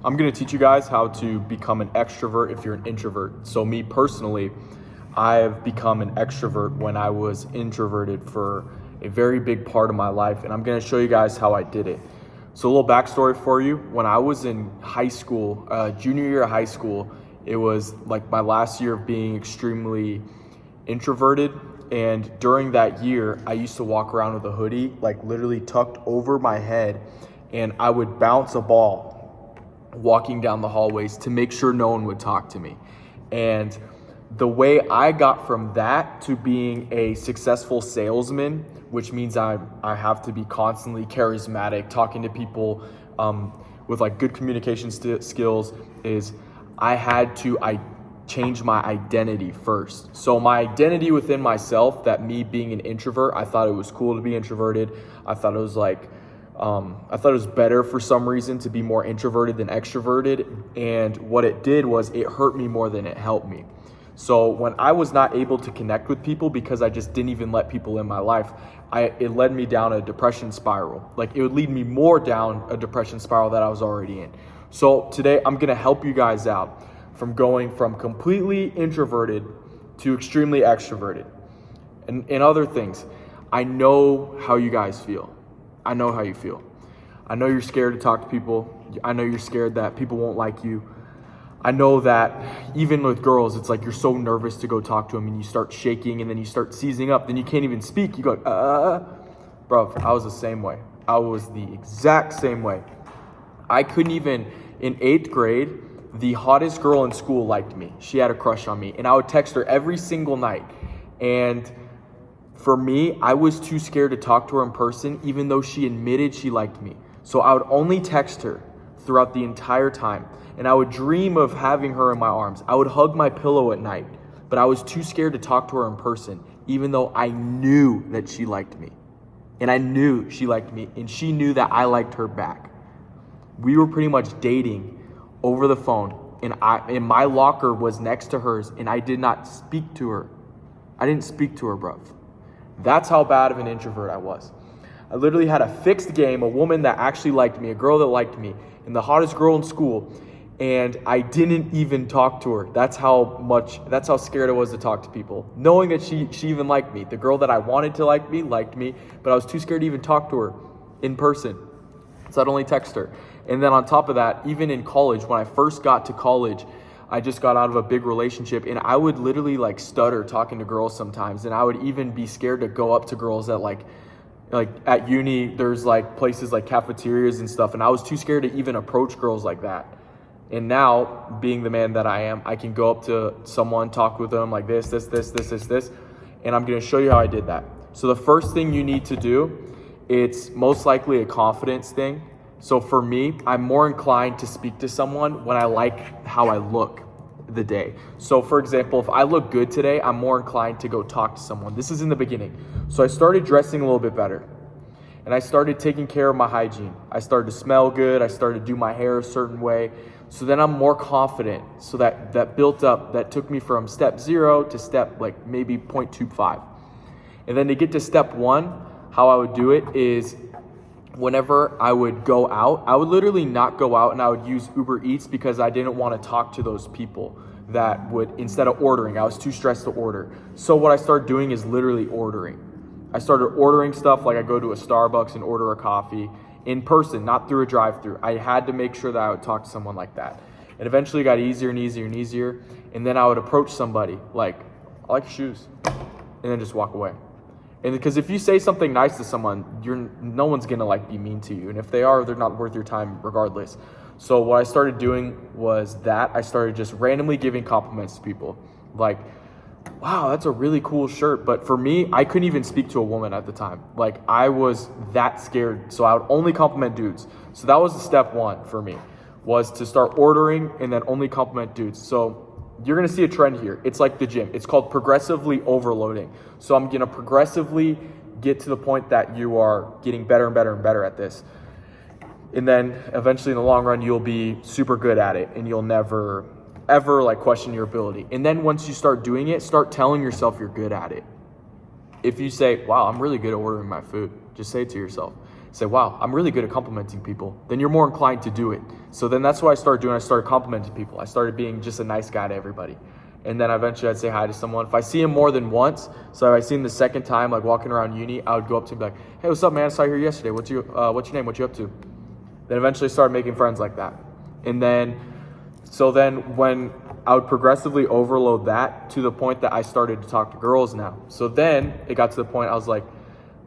I'm going to teach you guys how to become an extrovert if you're an introvert. So me personally, I've become an extrovert when I was introverted for a very big part of my life, and I'm going to show you guys how I did it. So a little backstory for you. When I was in high school, junior year of high school, it was like my last year of being extremely introverted. And during that year, I used to walk around with a hoodie, like literally tucked over my head, and I would bounce a ball walking down the hallways to make sure no one would talk to me. And the way I got from that to being a successful salesman, which means I have to be constantly charismatic, talking to people with like good communication skills, is I change my identity first. So my identity within myself, that me being an introvert, I thought it was cool to be introverted. I thought it was better for some reason to be more introverted than extroverted. And what it did was it hurt me more than it helped me. So when I was not able to connect with people because I just didn't even let people in my life, it led me down a depression spiral. Like it would lead me more down a depression spiral that I was already in. So today I'm gonna help you guys out from going from completely introverted to extremely extroverted. And other things, I know how you guys feel. I know how you feel. I know you're scared to talk to people. I know you're scared that people won't like you. I know that even with girls, it's like you're so nervous to go talk to them and you start shaking and then you start seizing up. Then you can't even speak. You go, Bro, I was the same way. I was the exact same way. I couldn't even, in 8th grade, the hottest girl in school liked me. She had a crush on me. And I would text her every single night. And for me, I was too scared to talk to her in person, even though she admitted she liked me. So I would only text her throughout the entire time. And I would dream of having her in my arms. I would hug my pillow at night, but I was too scared to talk to her in person, even though I knew that she liked me. And I knew she liked me, and she knew that I liked her back. We were pretty much dating over the phone, and my locker was next to hers, and I did not speak to her. I didn't speak to her, bruv. That's how bad of an introvert I was. I literally had a fixed game, a woman that actually liked me, a girl that liked me, and the hottest girl in school, and I didn't even talk to her. That's how scared I was to talk to people, knowing that she even liked me. The girl that I wanted to like me liked me, but I was too scared to even talk to her in person. So I'd only text her. And then on top of that, even in college, when I first got to college, I just got out of a big relationship, and I would literally like stutter talking to girls sometimes. And I would even be scared to go up to girls that like at uni, there's like places like cafeterias and stuff. And I was too scared to even approach girls like that. And now, being the man that I am, I can go up to someone, talk with them like this, and I'm going to show you how I did that. So the first thing you need to do, it's most likely a confidence thing. So for me, I'm more inclined to speak to someone when I like how I look the day. So for example, if I look good today, I'm more inclined to go talk to someone. This is in the beginning. So I started dressing a little bit better. And I started taking care of my hygiene. I started to smell good. I started to do my hair a certain way. So then I'm more confident. So that built up, that took me from step 0 to step like maybe 0.25. And then to get to step 1, how I would do it is whenever I would go out, I would literally not go out, and I would use Uber Eats because I didn't want to talk to those people that would, instead of ordering, I was too stressed to order. So what I started doing is literally ordering. I started ordering stuff like I go to a Starbucks and order a coffee in person, not through a drive-through. I had to make sure that I would talk to someone like that. And eventually it got easier and easier and easier. And then I would approach somebody like, I like your shoes, and then just walk away. And because if you say something nice to someone, no one's gonna like be mean to you. And if they are, they're not worth your time regardless. So what I started doing was that I started just randomly giving compliments to people. Like, wow, that's a really cool shirt. But for me, I couldn't even speak to a woman at the time. Like, I was that scared. So I would only compliment dudes. So that was the step 1 for me, was to start ordering and then only compliment dudes. So you're going to see a trend here. It's like the gym. It's called progressively overloading. So I'm going to progressively get to the point that you are getting better and better and better at this. And then eventually in the long run, you'll be super good at it, and you'll never ever like question your ability. And then once you start doing it, start telling yourself you're good at it. If you say, wow, I'm really good at ordering my food, just say it to yourself. say, wow, I'm really good at complimenting people. Then you're more inclined to do it. So then that's what I started doing. I started complimenting people. I started being just a nice guy to everybody. And then eventually I'd say hi to someone. If I see him more than once, so if I see him the second time, like walking around uni, I would go up to him and be like, hey, what's up, man? I saw you here yesterday. What's your name? What you up to? Then eventually started making friends like that. And then when I would progressively overload that to the point that I started to talk to girls now. So then it got to the point I was like,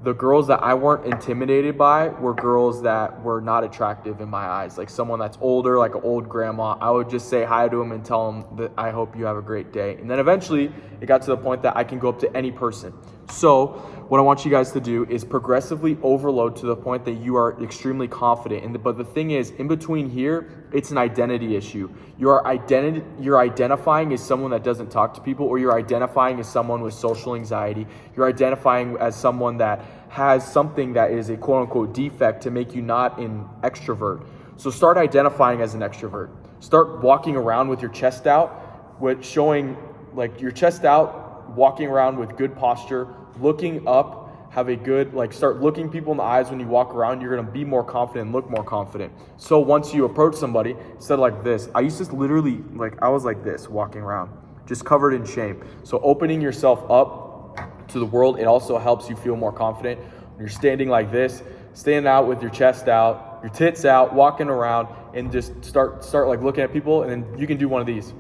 the girls that I weren't intimidated by were girls that were not attractive in my eyes. Like someone that's older, like an old grandma, I would just say hi to them and tell them that I hope you have a great day. And then eventually it got to the point that I can go up to any person. So what I want you guys to do is progressively overload to the point that you are extremely confident. But the thing is, in between here, it's an identity issue. You're identifying as someone that doesn't talk to people, or you're identifying as someone with social anxiety. You're identifying as someone that has something that is a quote unquote defect to make you not an extrovert. So start identifying as an extrovert. Start walking around with your chest out, with showing like your chest out, walking around with good posture, looking up, have a good, start looking people in the eyes when you walk around. You're going to be more confident and look more confident. So once you approach somebody, instead of like this, I used to literally, I was like this, walking around, just covered in shame. So opening yourself up to the world, it also helps you feel more confident. When you're standing like this, standing out with your chest out, your tits out, walking around, and just start looking at people, and then you can do one of these,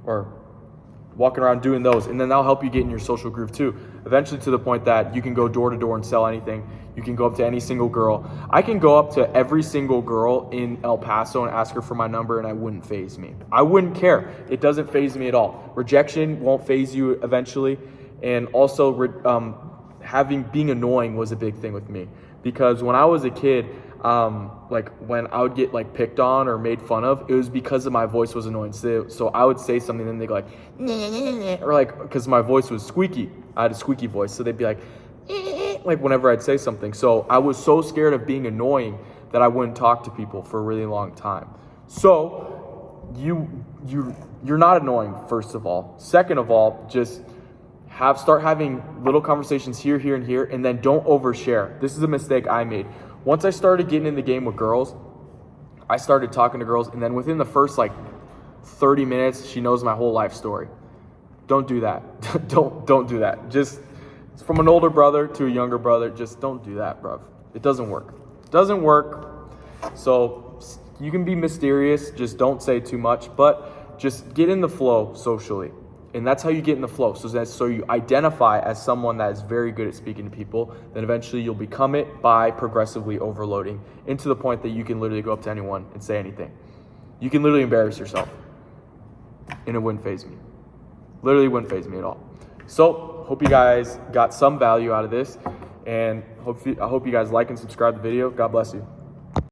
or walking around doing those, and then that'll help you get in your social groove too. Eventually to the point that you can go door to door and sell anything. You can go up to any single girl. I can go up to every single girl in El Paso and ask her for my number, and it wouldn't faze me. I wouldn't care. It doesn't faze me at all. Rejection won't faze you eventually. And also being annoying was a big thing with me, because when I was a kid, when I would get picked on or made fun of, it was because of my voice was annoying. So I would say something and they'd go or because my voice was squeaky. I had a squeaky voice. So they'd be like whenever I'd say something. So I was so scared of being annoying that I wouldn't talk to people for a really long time. So you're not annoying, first of all. Second of all, just start having little conversations here, and here, and then don't overshare. This is a mistake I made. Once I started getting in the game with girls, I started talking to girls, and then within the first 30 minutes, she knows my whole life story. Don't do that. don't do that. Just from an older brother to a younger brother, just don't do that, bruv. It doesn't work. It doesn't work. So you can be mysterious, just don't say too much, but just get in the flow socially. And that's how you get in the flow. So you identify as someone that is very good at speaking to people. Then eventually you'll become it by progressively overloading, into the point that you can literally go up to anyone and say anything. You can literally embarrass yourself, and it wouldn't faze me. Literally wouldn't faze me at all. So hope you guys got some value out of this, and I hope you guys like and subscribe to the video. God bless you.